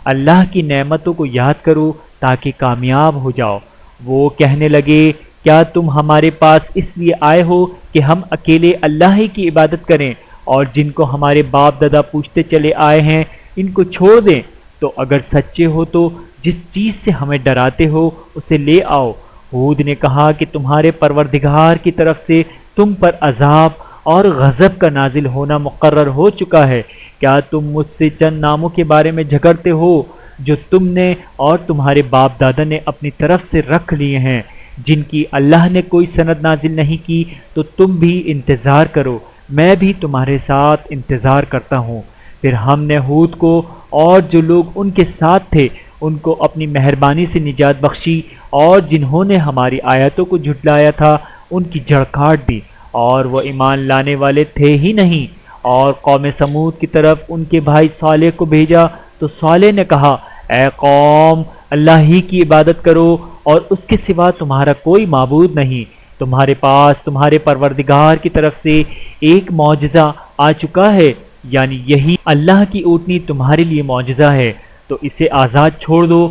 اللہ کی نعمتوں کو یاد کرو تاکہ کامیاب ہو جاؤ۔ وہ کہنے لگے، کیا تم ہمارے پاس اس لیے آئے ہو کہ ہم اکیلے اللہ ہی کی عبادت کریں اور جن کو ہمارے باپ دادا پوچھتے چلے آئے ہیں ان کو چھوڑ دیں؟ تو اگر سچے ہو تو جس چیز سے ہمیں ڈراتے ہو اسے لے آؤ۔ ہود نے کہا کہ تمہارے پروردگار کی طرف سے تم پر عذاب اور غضب کا نازل ہونا مقرر ہو چکا ہے، کیا تم مجھ سے چند ناموں کے بارے میں جھگڑتے ہو جو تم نے اور تمہارے باپ دادا نے اپنی طرف سے رکھ لیے ہیں، جن کی اللہ نے کوئی سند نازل نہیں کی؟ تو تم بھی انتظار کرو، میں بھی تمہارے ساتھ انتظار کرتا ہوں۔ پھر ہم نے ہود کو اور جو لوگ ان کے ساتھ تھے ان کو اپنی مہربانی سے نجات بخشی، اور جنہوں نے ہماری آیتوں کو جھٹلایا تھا ان کی جڑ کاٹ دی، اور وہ ایمان لانے والے تھے ہی نہیں۔ اور قوم سمود کی طرف ان کے بھائی صالح کو بھیجا تو صالح نے کہا، اے قوم، اللہ ہی کی عبادت کرو اور اس کے سوا تمہارا کوئی معبود نہیں، تمہارے پاس تمہارے پروردگار کی طرف سے ایک معجزہ آ چکا ہے، یعنی یہی اللہ کی اونٹنی تمہارے لیے معجزہ ہے، تو اسے آزاد چھوڑ دو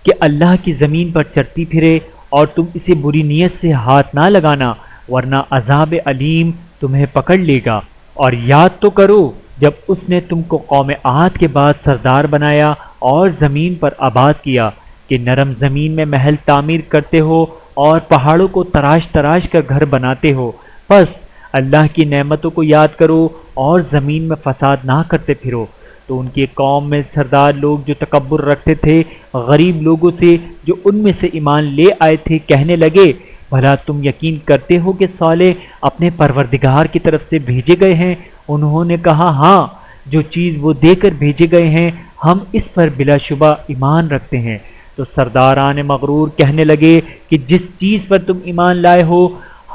کہ اللہ کی زمین پر چرتی پھرے، اور تم اسے بری نیت سے ہاتھ نہ لگانا ورنہ عذاب علیم تمہیں پکڑ لے گا۔ اور یاد تو کرو جب اس نے تم کو قوم عاد کے بعد سردار بنایا اور زمین پر آباد کیا کہ نرم زمین میں محل تعمیر کرتے ہو اور پہاڑوں کو تراش تراش کر گھر بناتے ہو۔ بس اللہ کی نعمتوں کو یاد کرو اور زمین میں فساد نہ کرتے پھرو۔ تو ان کی قوم میں سردار لوگ جو تکبر رکھتے تھے غریب لوگوں سے جو ان میں سے ایمان لے آئے تھے کہنے لگے، بھلا تم یقین کرتے ہو کہ صالح اپنے پروردگار کی طرف سے بھیجے گئے ہیں؟ انہوں نے کہا ہاں، جو چیز وہ دے کر بھیجے گئے ہیں ہم اس پر بلا شبہ ایمان رکھتے ہیں۔ تو سرداران مغرور کہنے لگے کہ جس چیز پر تم ایمان لائے ہو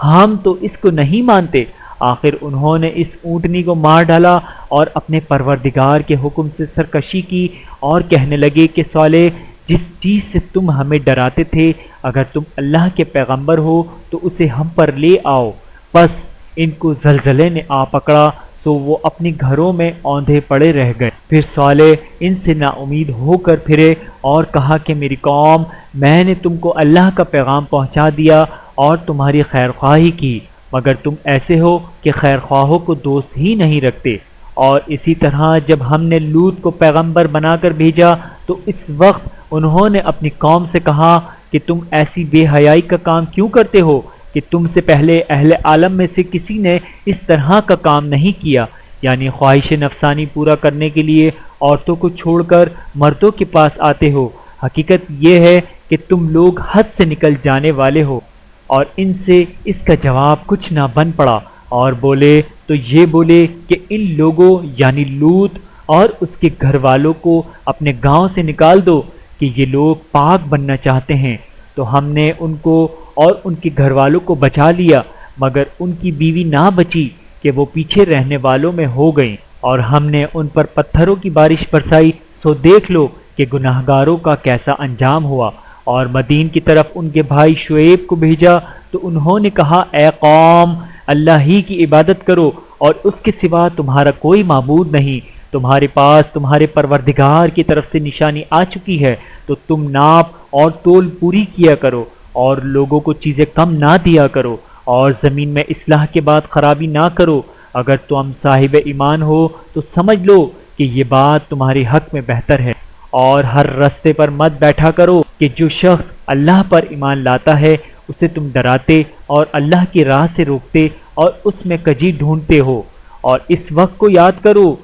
ہم تو اس کو نہیں مانتے۔ آخر انہوں نے اس اونٹنی کو مار ڈالا اور اپنے پروردگار کے حکم سے سرکشی کی اور کہنے لگے کہ صالح جس چیز سے تم ہمیں ڈراتے تھے اگر تم اللہ کے پیغمبر ہو تو اسے ہم پر لے آؤ۔ بس ان کو زلزلے نے آ پکڑا تو وہ اپنے گھروں میں اوندھے پڑے رہ گئے۔ پھر صالح ان سے نا امید ہو کر پھرے اور کہا کہ میری قوم، میں نے تم کو اللہ کا پیغام پہنچا دیا اور تمہاری خیر خواہی کی، مگر تم ایسے ہو کہ خیر خواہوں کو دوست ہی نہیں رکھتے۔ اور اسی طرح جب ہم نے لوط کو پیغمبر بنا کر بھیجا تو اس وقت انہوں نے اپنی قوم سے کہا کہ تم ایسی بے حیائی کا کام کیوں کرتے ہو کہ تم سے پہلے اہل عالم میں سے کسی نے اس طرح کا کام نہیں کیا، یعنی خواہش نفسانی پورا کرنے کے لیے عورتوں کو چھوڑ کر مردوں کے پاس آتے ہو۔ حقیقت یہ ہے کہ تم لوگ حد سے نکل جانے والے ہو۔ اور ان سے اس کا جواب کچھ نہ بن پڑا اور بولے تو یہ بولے کہ ان لوگوں یعنی لوط اور اس کے گھر والوں کو اپنے گاؤں سے نکال دو کہ یہ لوگ پاک بننا چاہتے ہیں۔ تو ہم نے ان کو اور ان کے گھر والوں کو بچا لیا، مگر ان کی بیوی نہ بچی کہ وہ پیچھے رہنے والوں میں ہو گئیں، اور ہم نے ان پر پتھروں کی بارش برسائی، سو دیکھ لو کہ گناہگاروں کا کیسا انجام ہوا۔ اور مدین کی طرف ان کے بھائی شعیب کو بھیجا تو انہوں نے کہا اے قوم، اللہ ہی کی عبادت کرو اور اس کے سوا تمہارا کوئی معبود نہیں۔ تمہارے پاس تمہارے پروردگار کی طرف سے نشانی آ چکی ہے، تو تم ناپ اور تول پوری کیا کرو اور لوگوں کو چیزیں کم نہ دیا کرو، اور زمین میں اصلاح کے بعد خرابی نہ کرو۔ اگر تم صاحب ایمان ہو تو سمجھ لو کہ یہ بات تمہارے حق میں بہتر ہے، اور ہر رستے پر مت بیٹھا کرو کہ جو شخص اللہ پر ایمان لاتا ہے اسے تم ڈراتے اور اللہ کی راہ سے روکتے اور اس میں کجی ڈھونڈتے ہو۔ اور اس وقت کو یاد کرو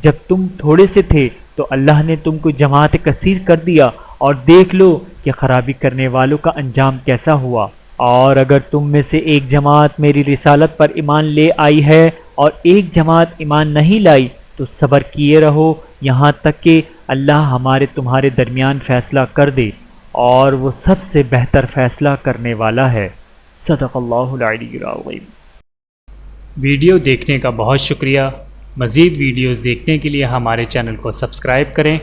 جب تم تھوڑے سے تھے تو اللہ نے تم کو جماعت کثیر کر دیا، اور دیکھ لو کہ خرابی کرنے والوں کا انجام کیسا ہوا۔ اور اگر تم میں سے ایک جماعت میری رسالت پر ایمان لے آئی ہے اور ایک جماعت ایمان نہیں لائی تو صبر کیے رہو یہاں تک کہ اللہ ہمارے تمہارے درمیان فیصلہ کر دے، اور وہ سب سے بہتر فیصلہ کرنے والا ہے۔ صدق اللہ العلی العظیم۔ ویڈیو دیکھنے کا بہت شکریہ۔ مزید ویڈیوز دیکھنے کے لیے ہمارے چینل کو سبسکرائب کریں۔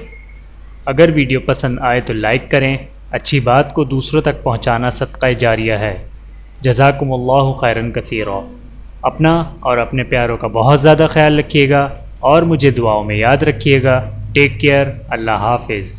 اگر ویڈیو پسند آئے تو لائک کریں۔ اچھی بات کو دوسروں تک پہنچانا صدقہ جاریہ ہے۔ جزاکم اللہ خیرا کثیرا۔ اپنا اور اپنے پیاروں کا بہت زیادہ خیال رکھیے گا اور مجھے دعاؤں میں یاد رکھیے گا۔ Take care. اللہ حافظ۔